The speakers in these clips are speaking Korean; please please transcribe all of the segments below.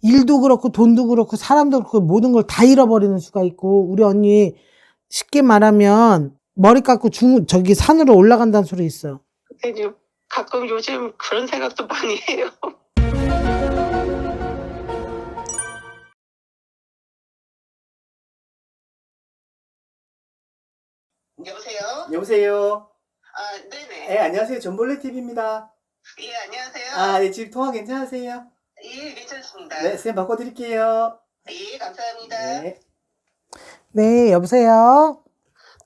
일도 그렇고 돈도 그렇고 사람도 그렇고 모든 걸 다 잃어버리는 수가 있고 우리 언니 쉽게 말하면 머리 깎고 저기 산으로 올라간다는 소리 있어. 근데 가끔 요즘 그런 생각도 많이 해요. 여보세요? 여보세요? 네네. 네, 안녕하세요. 전볼레TV입니다. 예, 안녕하세요. 네, 지금 통화 괜찮으세요? 예, 괜찮습니다. 네, 쌤 바꿔드릴게요. 예, 감사합니다. 네. 네, 여보세요?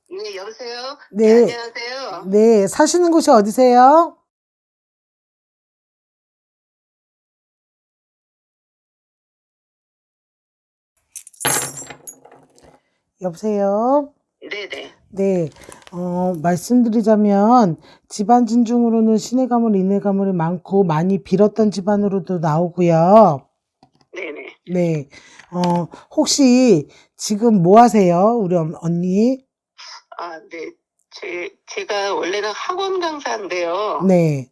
네, 여보세요? 네. 안녕하세요. 네, 사시는 곳이 어디세요? 여보세요? 네네. 네, 말씀드리자면 집안 진중으로는 신의 가물, 인의 가물이 많고 많이 빌었던 집안으로도 나오고요. 네네. 네, 혹시 지금 뭐 하세요? 우리 언니? 네. 제가 원래는 학원 강사인데요. 네,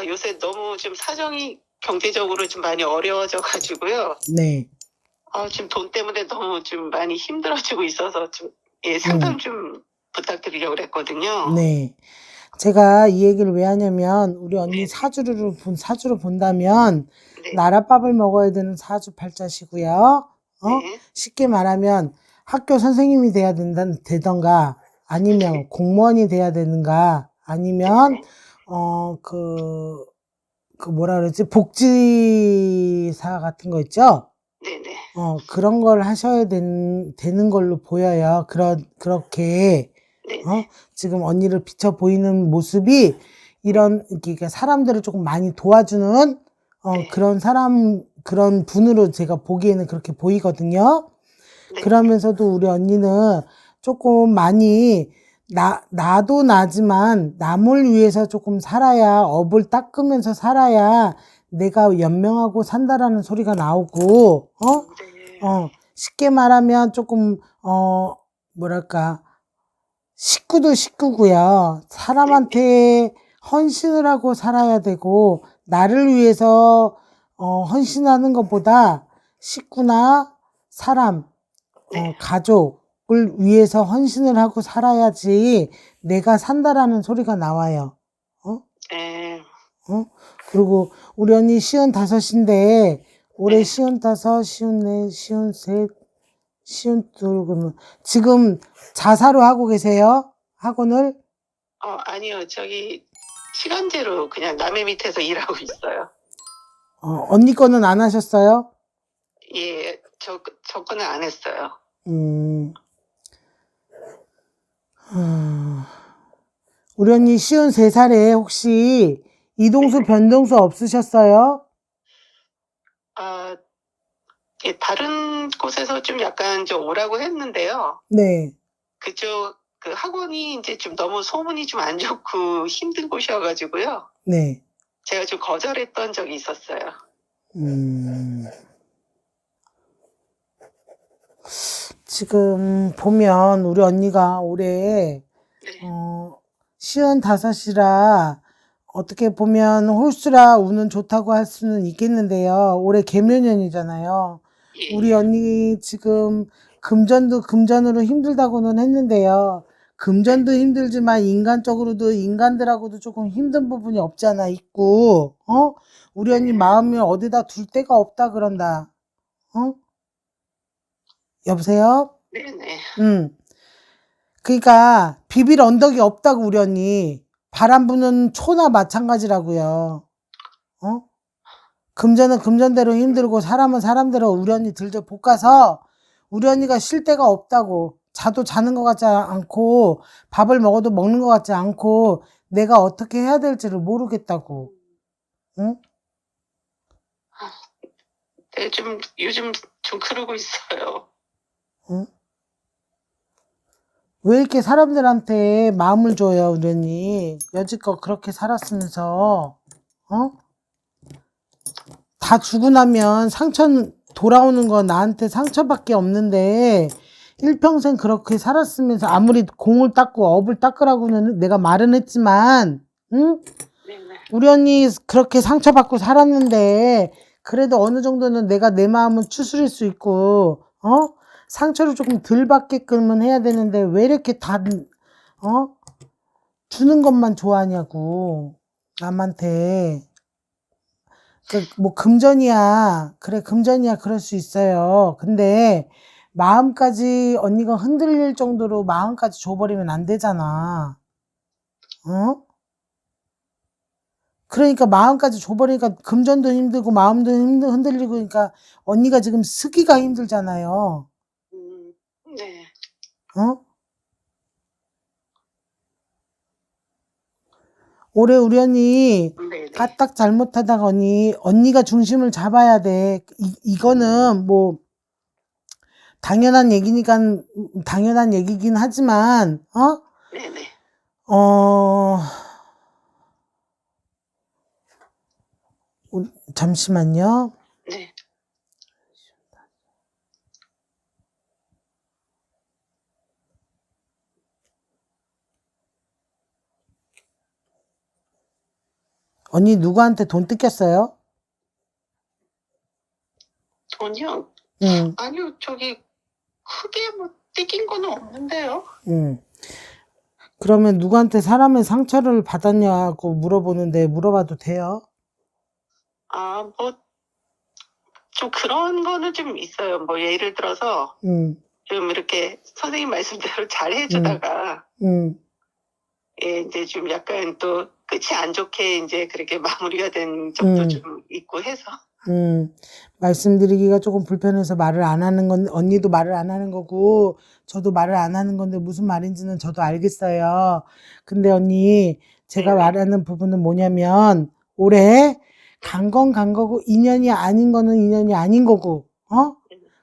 요새 너무 좀 사정이 경제적으로 좀 많이 어려워져 가지고요. 네. 지금 돈 때문에 너무 좀 많이 힘들어지고 있어서 좀, 상담 좀 부탁드리려고 그랬거든요. 네. 제가 이 얘기를 왜 하냐면 우리 언니 네. 사주로 본다면 네. 나랏밥을 먹어야 되는 사주팔자시고요. 네. 쉽게 말하면 학교 선생님이 돼야 되던가 아니면 네. 공무원이 돼야 되는가 아니면 네. 뭐라 그러지? 복지사 같은 거 있죠? 네네. 그런 걸 하셔야 되는 걸로 보여요. 그렇게 네네. 지금 언니를 비춰 보이는 모습이 그러니까 사람들을 조금 많이 도와주는 네. 그런 분으로 제가 보기에는 그렇게 보이거든요. 네. 그러면서도 우리 언니는 조금 많이 나도 나지만 남을 위해서 조금 살아야 업을 닦으면서 살아야 내가 연명하고 산다라는 소리가 나오고 네. 쉽게 말하면 조금 뭐랄까 식구도 식구고요. 사람한테 헌신을 하고 살아야 되고 나를 위해서 헌신하는 것보다 식구나 사람, 네. 가족을 위해서 헌신을 하고 살아야지 내가 산다라는 소리가 나와요. 네. 그리고 우리 언니 55인데 올해 네. 55, 54, 53, 52 그러면 지금 자사로 하고 계세요? 학원을? 아니요. 저기 시간제로 그냥 남의 밑에서 일하고 있어요. 언니 거는 안 하셨어요? 예. 저거는 안 했어요. 우리 언니 53살에 혹시 이동수, 변동수 없으셨어요? 다른 곳에서 좀 약간 좀 오라고 했는데요. 네. 그쪽 그 학원이 이제 좀 너무 소문이 좀 안 좋고 힘든 곳이어 가지고요. 네. 제가 좀 거절했던 적이 있었어요. 지금 보면 우리 언니가 올해 네. 55이라 어떻게 보면 홀수라 운은 좋다고 할 수는 있겠는데요. 올해 개묘년이잖아요. 우리 예. 언니 지금 금전으로 힘들다고는 했는데요. 금전도 힘들지만 인간들하고도 조금 힘든 부분이 없잖아 있고, 우리 언니 마음을 어디다 둘 데가 없다 그런다. 여보세요? 네네. 그러니까 비빌 언덕이 없다고 우리 언니. 바람 부는 초나 마찬가지라고요. 금전은 금전대로 힘들고 사람은 사람대로 우리 언니 들저 볶아서 우리 언니가 쉴 데가 없다고. 자도 자는 것 같지 않고 밥을 먹어도 먹는 것 같지 않고 내가 어떻게 해야 될지를 모르겠다고. 응? 네, 요즘 좀 그러고 있어요. 응? 왜 이렇게 사람들한테 마음을 줘요, 우리 언니? 여지껏 그렇게 살았으면서, 다 주고 나면 돌아오는 건 나한테 상처밖에 없는데, 일평생 그렇게 살았으면서 아무리 공을 닦고 업을 닦으라고는 내가 말은 했지만, 응? 네네. 우리 언니 그렇게 상처받고 살았는데, 그래도 어느 정도는 내가 내 마음은 추스릴 수 있고, 상처를 조금 덜 받게끔은 해야 되는데, 왜 이렇게 주는 것만 좋아하냐고, 남한테. 뭐, 금전이야. 그래, 금전이야. 그럴 수 있어요. 근데, 마음까지 언니가 흔들릴 정도로 마음까지 줘버리면 안 되잖아. 그러니까 마음까지 줘버리니까 금전도 힘들고 마음도 흔들리고 그러니까 언니가 지금 쓰기가 힘들잖아요. 네. 올해 우리 언니 네네. 까딱 잘못하다가 언니가 중심을 잡아야 돼. 이거는 뭐 당연한 얘기니까 당연한 얘기긴 하지만 네네. 잠시만요. 네. 언니 누구한테 돈 뜯겼어요? 돈이요? 응. 아니요, 저기 크게 뭐 뜯긴 거는 없는데요. 응. 그러면 누구한테 사람의 상처를 받았냐고 물어보는데 물어봐도 돼요? 아, 뭐 좀 그런 거는 좀 있어요. 뭐 예를 들어서 좀 이렇게 선생님 말씀대로 잘 해주다가 예, 이제 좀 약간 또 끝이 안 좋게 이제 그렇게 마무리가 된 적도 좀 있고 해서. 말씀드리기가 조금 불편해서 말을 안 하는 건, 언니도 말을 안 하는 거고, 저도 말을 안 하는 건데, 무슨 말인지는 저도 알겠어요. 근데 언니, 제가 네네. 말하는 부분은 뭐냐면, 올해 간 건 간 거고, 인연이 아닌 거는 인연이 아닌 거고,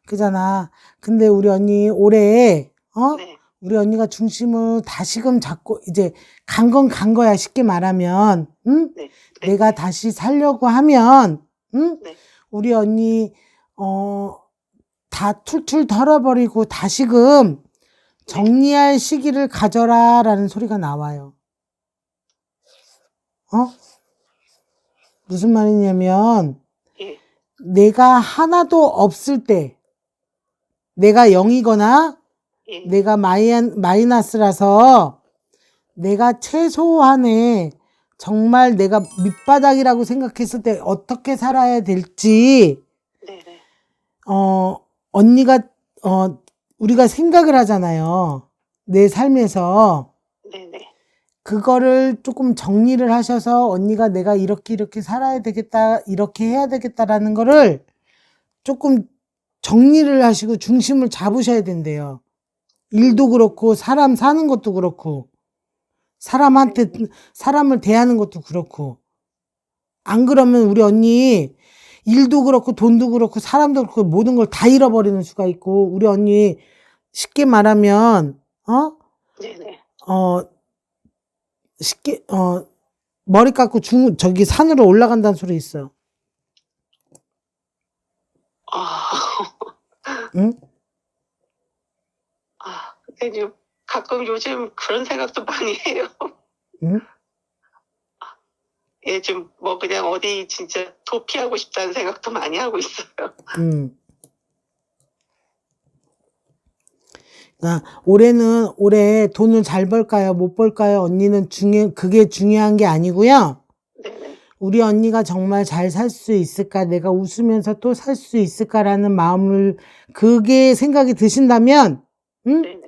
그잖아. 근데 우리 언니, 올해, 네. 우리 언니가 중심을 다시금 잡고, 이제, 간 건 간 거야, 쉽게 말하면, 응? 네. 내가 다시 살려고 하면, 응? 네. 우리 언니, 다 툴툴 털어버리고 다시금 정리할 시기를 가져라 라는 소리가 나와요. 무슨 말이냐면, 예. 내가 하나도 없을 때, 내가 0이거나, 예. 내가 마이너스라서, 내가 최소한의 정말 내가 밑바닥이라고 생각했을 때 어떻게 살아야 될지, 네네. 언니가, 우리가 생각을 하잖아요. 내 삶에서. 네네. 그거를 조금 정리를 하셔서 언니가 내가 이렇게 살아야 되겠다, 이렇게 해야 되겠다라는 거를 조금 정리를 하시고 중심을 잡으셔야 된대요. 일도 그렇고, 사람 사는 것도 그렇고, 사람을 대하는 것도 그렇고. 안 그러면 우리 언니 일도 그렇고, 돈도 그렇고, 사람도 그렇고, 모든 걸 다 잃어버리는 수가 있고, 우리 언니 쉽게 말하면, 네네. 쉽게, 머리 깎고 저기 산으로 올라간다는 소리 있어요. 아, 응? 근데 좀 가끔 요즘 그런 생각도 많이 해요. 응? 예, 좀 뭐 그냥 어디 진짜 도피하고 싶다는 생각도 많이 하고 있어요. 올해 돈을 잘 벌까요? 못 벌까요? 언니는 그게 중요한 게 아니고요. 네네. 우리 언니가 정말 잘 살 수 있을까? 내가 웃으면서 또 살 수 있을까라는 마음을, 그게 생각이 드신다면, 응? 네네.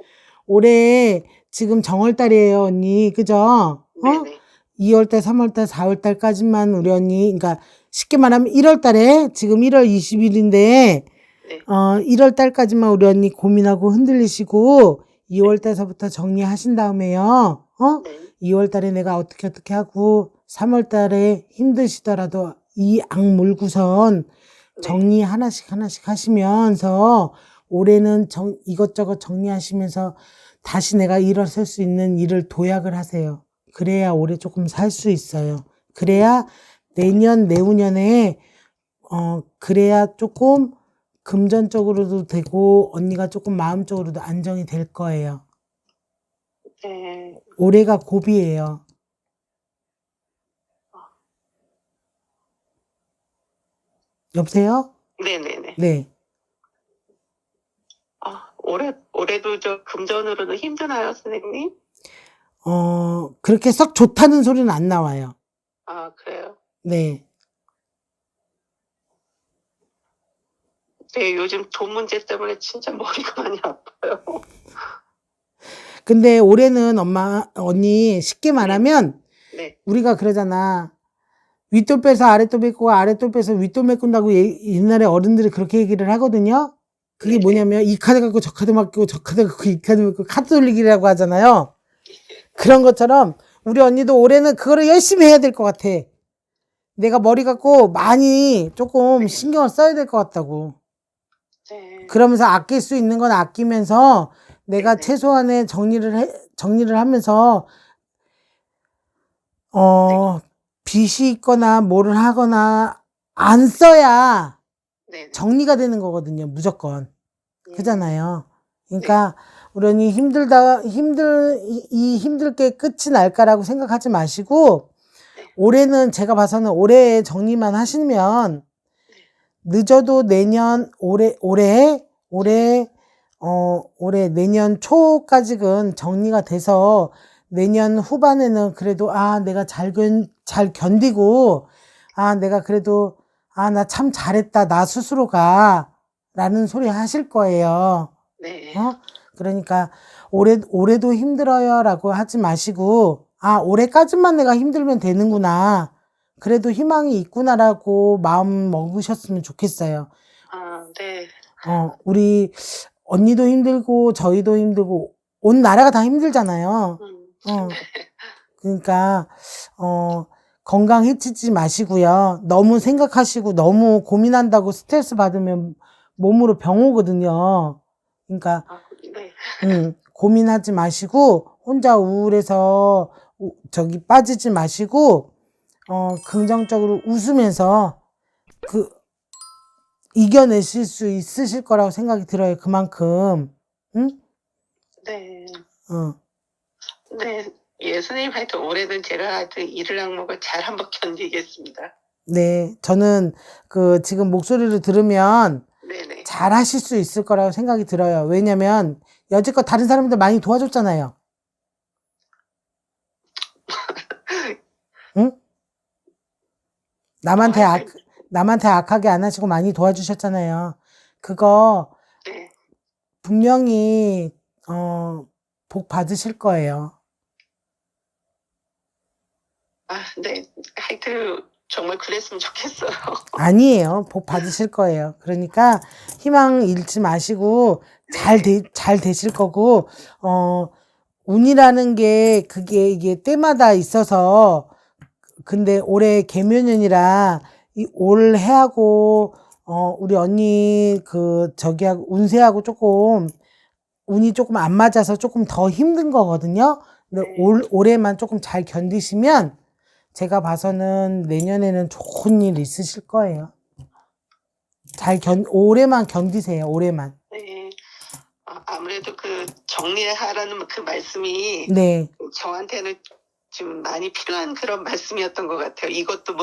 올해 지금 정월달이에요, 언니. 그죠? 네네. 2월달, 3월달, 4월달까지만 우리 언니, 그러니까 쉽게 말하면 1월달에, 지금 1월 20일인데, 네. 1월달까지만 우리 언니 고민하고 흔들리시고, 2월달서부터 정리하신 다음에요, 네. 2월달에 내가 어떻게 하고, 3월달에 힘드시더라도 이 악물고선 정리 하나씩 하시면서, 올해는 이것저것 정리하시면서 다시 내가 일어설 수 있는 일을 도약을 하세요. 그래야 올해 조금 살 수 있어요. 그래야 내년, 내후년에, 그래야 조금 금전적으로도 되고, 언니가 조금 마음적으로도 안정이 될 거예요. 네. 올해가 고비예요. 여보세요? 네네네. 네. 올해도 저 금전으로는 힘드나요, 선생님? 그렇게 썩 좋다는 소리는 안 나와요. 그래요? 네. 네, 요즘 돈 문제 때문에 진짜 머리가 많이 아파요. 근데 올해는 언니, 쉽게 말하면, 네. 우리가 그러잖아. 윗돌 빼서 아랫돌 메꾸고 아랫돌 빼서 윗돌 메꾼다고 옛날에 어른들이 그렇게 얘기를 하거든요. 그게 네네. 뭐냐면 이 카드 갖고 저 카드 맡기고 저 카드 갖고 이 카드 맡기고 카드 돌리기라고 하잖아요. 그런 것처럼 우리 언니도 올해는 그거를 열심히 해야 될 것 같아. 내가 머리 갖고 많이 조금 신경을 써야 될 것 같다고. 네. 그러면서 아낄 수 있는 건 아끼면서 내가 네네. 최소한의 정리를 하면서 빚이 있거나 뭐를 하거나 안 써야 네네. 정리가 되는 거거든요, 무조건. 네. 그잖아요. 그러니까 우리 언니 힘들 게 끝이 날까라고 생각하지 마시고 올해는 제가 봐서는 올해 정리만 하시면 늦어도 올해 내년 초까지는 정리가 돼서 내년 후반에는 그래도 내가 잘 견디고 내가 그래도 나 참 잘했다 나 스스로가 라는 소리 하실 거예요. 네. 그러니까 올해도 힘들어요 라고 하지 마시고 올해까지만 내가 힘들면 되는구나. 그래도 희망이 있구나라고 마음 먹으셨으면 좋겠어요. 네. 우리 언니도 힘들고 저희도 힘들고 온 나라가 다 힘들잖아요. 그러니까 건강 해치지 마시고요. 너무 생각하시고 너무 고민한다고 스트레스 받으면 몸으로 병 오거든요. 그러니까 네. 고민하지 마시고 혼자 우울해서 빠지지 마시고 긍정적으로 웃으면서 이겨내실 수 있으실 거라고 생각이 들어요. 그만큼. 응? 네. 네. 예, 선생님 하여튼 올해는 제가 하여튼 이를 악목을 잘 한번 견디겠습니다. 네. 저는 지금 목소리를 들으면 네네. 잘 하실 수 있을 거라고 생각이 들어요. 왜냐면 여지껏 다른 사람들 많이 도와줬잖아요. 응? 남한테 악하게 안 하시고 많이 도와주셨잖아요. 그거 네. 분명히 복 받으실 거예요. 네. 하여튼 정말 그랬으면 좋겠어요. 아니에요. 복 받으실 거예요. 그러니까 희망 잃지 마시고 잘 되실 거고 운이라는 게 이게 때마다 있어서 근데 올해 개묘년이라 올 해하고 우리 언니 저기하고 운세하고 조금 운이 조금 안 맞아서 조금 더 힘든 거거든요. 근데 올해만 조금 잘 견디시면 제가 봐서는 내년에는 좋은 일 있으실 거예요. 올해만 견디세요. 올해만. 네. 아무래도 정리하라는 그 말씀이 네. 저한테는 좀 많이 필요한 그런 말씀이었던 것 같아요. 이것도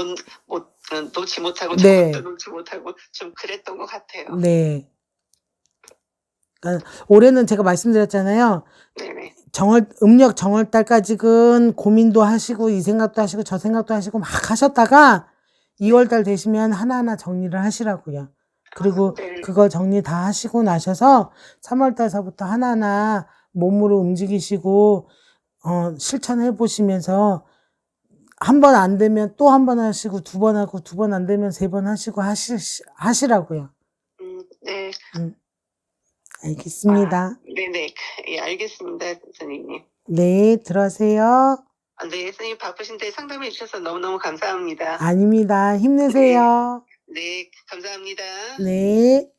놓지 못하고 네. 저것도 놓지 못하고 좀 그랬던 것 같아요. 네. 그러니까 올해는 제가 말씀드렸잖아요. 네네. 음력 정월달까지는 고민도 하시고 이 생각도 하시고 저 생각도 하시고 막 하셨다가 2월달 되시면 하나하나 정리를 하시라고요. 그리고 네. 그거 정리 다 하시고 나셔서 3월달서부터 하나하나 몸으로 움직이시고 실천해 보시면서 한 번 안 되면 또 한 번 하시고 두 번 하고 두 번 안 되면 세 번 하시고 하시라고요. 네. 알겠습니다. 네네. 예, 알겠습니다, 선생님. 네, 들어가세요. 네, 선생님 바쁘신데 상담해 주셔서 너무너무 감사합니다. 아닙니다. 힘내세요. 네, 감사합니다. 네.